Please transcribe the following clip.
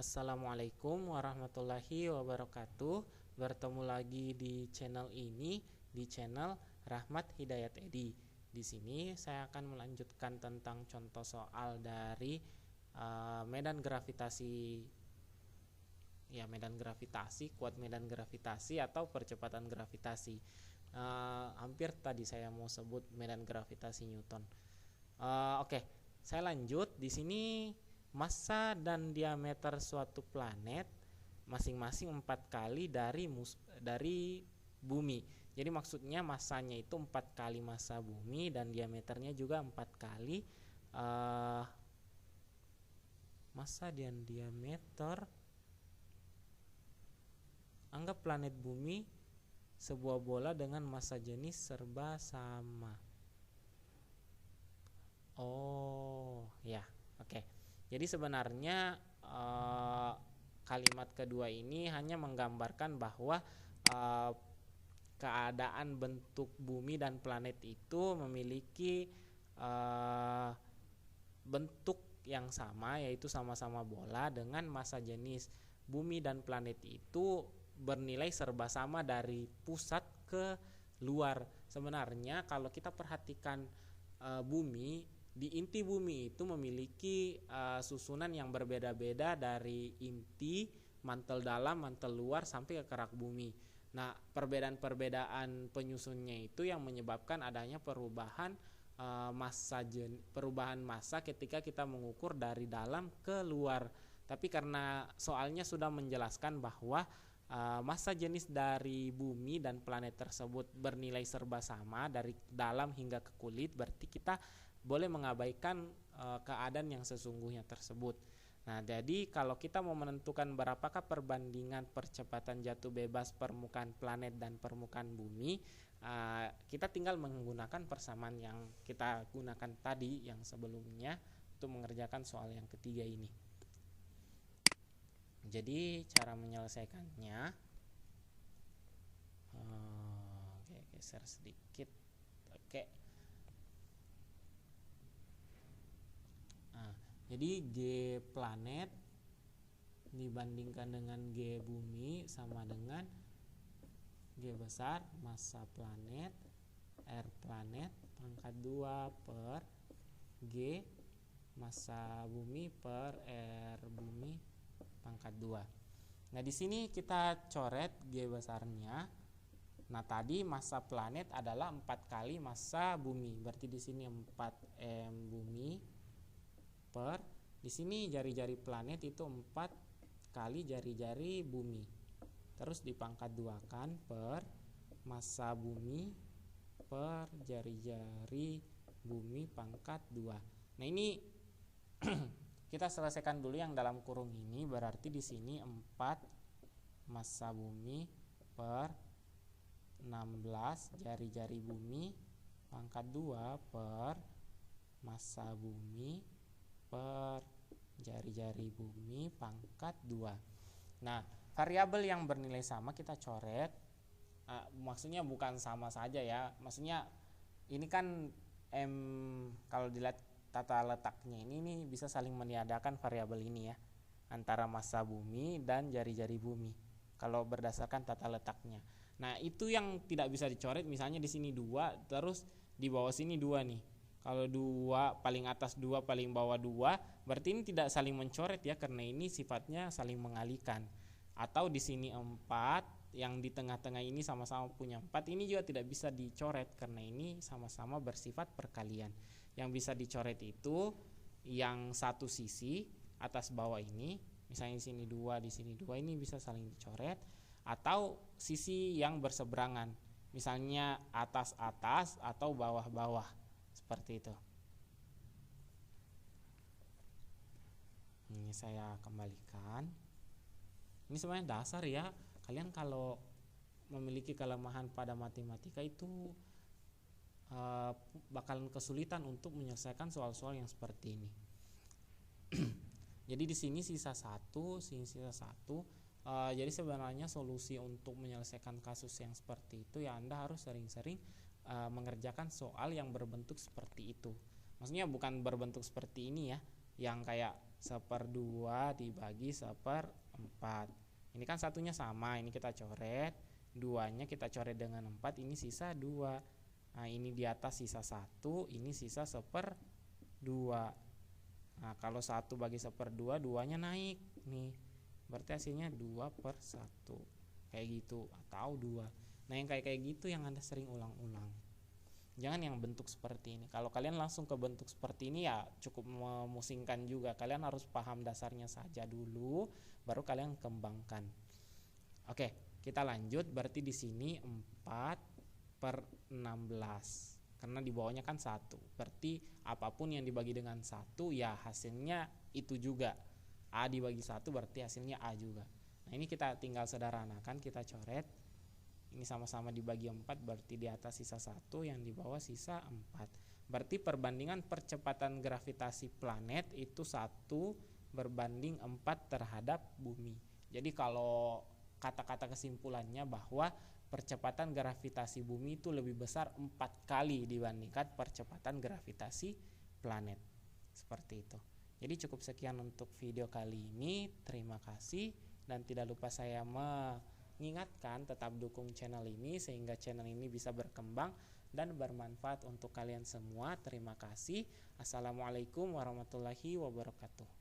Assalamualaikum warahmatullahi wabarakatuh. Bertemu lagi di channel ini, di channel Rahmat Hidayat Edi. Di sini saya akan melanjutkan tentang contoh soal dari medan gravitasi, kuat medan gravitasi atau percepatan gravitasi. Hampir tadi saya mau sebut medan gravitasi Newton. Oke, saya lanjut. Di sini massa dan diameter suatu planet masing-masing 4 kali dari bumi. Jadi maksudnya massanya itu 4 kali massa bumi dan diameternya juga 4 kali massa dan diameter. Anggap planet bumi sebuah bola dengan massa jenis serba sama. Oh ya, oke. Jadi sebenarnya kalimat kedua ini hanya menggambarkan bahwa keadaan bentuk bumi dan planet itu memiliki bentuk yang sama, yaitu sama-sama bola dengan massa jenis. Bumi dan planet itu bernilai serba sama dari pusat ke luar. Sebenarnya kalau kita perhatikan bumi, di inti bumi itu memiliki susunan yang berbeda-beda dari inti, mantel dalam, mantel luar sampai ke kerak bumi. Nah, perbedaan penyusunnya itu yang menyebabkan adanya perubahan massa ketika kita mengukur dari dalam ke luar. Tapi karena soalnya sudah menjelaskan bahwa massa jenis dari bumi dan planet tersebut bernilai serba sama dari dalam hingga ke kulit, berarti kita boleh mengabaikan keadaan yang sesungguhnya tersebut. Nah, jadi kalau kita mau menentukan berapakah perbandingan percepatan jatuh bebas permukaan planet dan permukaan bumi, kita tinggal menggunakan persamaan yang kita gunakan tadi yang sebelumnya untuk mengerjakan soal yang ketiga ini. Jadi cara menyelesaikannya, geser sedikit, oke. Jadi G planet dibandingkan dengan G bumi sama dengan G besar massa planet R planet pangkat 2 per G massa bumi per R bumi pangkat 2. Nah, di sini kita coret G besarnya. Nah, tadi massa planet adalah 4 kali massa bumi. Berarti di sini 4M bumi per, di sini jari-jari planet itu 4 kali jari-jari bumi. Terus dipangkat 2 kan per massa bumi per jari-jari bumi pangkat 2. Nah, ini kita selesaikan dulu yang dalam kurung ini. Berarti di sini 4 massa bumi per 16 jari-jari bumi pangkat 2 per massa bumi per jari-jari bumi pangkat 2. Nah, variabel yang bernilai sama kita coret. Maksudnya bukan sama saja ya. Maksudnya ini kan kalau dilihat tata letaknya ini bisa saling meniadakan variabel ini ya, antara massa bumi dan jari-jari bumi kalau berdasarkan tata letaknya. Nah, itu yang tidak bisa dicoret. Misalnya di sini 2, terus di bawah sini 2 nih. Kalau 2 paling atas 2 paling bawah 2, berarti ini tidak saling mencoret ya, karena ini sifatnya saling mengalihkan. Atau di sini 4, yang di tengah-tengah ini sama-sama punya 4, ini juga tidak bisa dicoret karena ini sama-sama bersifat perkalian. Yang bisa dicoret itu yang satu sisi atas bawah ini, misalnya di sini 2, di sini 2, ini bisa saling dicoret, atau sisi yang berseberangan, misalnya atas-atas atau bawah-bawah. Seperti itu. Ini saya kembalikan. Ini sebenarnya dasar ya. Kalian kalau memiliki kelemahan pada matematika itu bakalan kesulitan untuk menyelesaikan soal-soal yang seperti ini. Jadi di sini sisa 1, sini sisa 1. Jadi sebenarnya solusi untuk menyelesaikan kasus yang seperti itu ya, Anda harus sering-sering mengerjakan soal yang berbentuk seperti itu. Maksudnya bukan berbentuk seperti ini ya, yang kayak 1/2 dibagi 1/4. Ini kan satunya sama, ini kita coret, 2-nya kita coret dengan 4, ini sisa 2. Nah ini di atas sisa 1, ini sisa 1/2. Nah kalau 1 bagi 1/2, 2-nya naik nih, berarti hasilnya 2/1 kayak gitu, atau 2. Nah yang kayak gitu yang Anda sering ulang-ulang. Jangan yang bentuk seperti ini. Kalau kalian langsung ke bentuk seperti ini ya cukup memusingkan juga. Kalian harus paham dasarnya saja dulu, baru kalian kembangkan. Oke, kita lanjut. Berarti di sini 4/16. Karena di bawahnya kan 1. Berarti apapun yang dibagi dengan 1 ya hasilnya itu juga. A dibagi 1 berarti hasilnya A juga. Nah ini kita tinggal sederhanakan, kita coret. Ini sama-sama dibagi 4, berarti di atas sisa 1, yang di bawah sisa 4. Berarti perbandingan percepatan gravitasi planet itu 1 berbanding 4 terhadap bumi. Jadi kalau kata-kata kesimpulannya bahwa percepatan gravitasi bumi itu lebih besar 4 kali dibandingkan percepatan gravitasi planet. Seperti itu. Jadi cukup sekian untuk video kali ini. Terima kasih, dan tidak lupa saya mengingatkan tetap dukung channel ini sehingga channel ini bisa berkembang dan bermanfaat untuk kalian semua. Terima kasih. Assalamualaikum warahmatullahi wabarakatuh.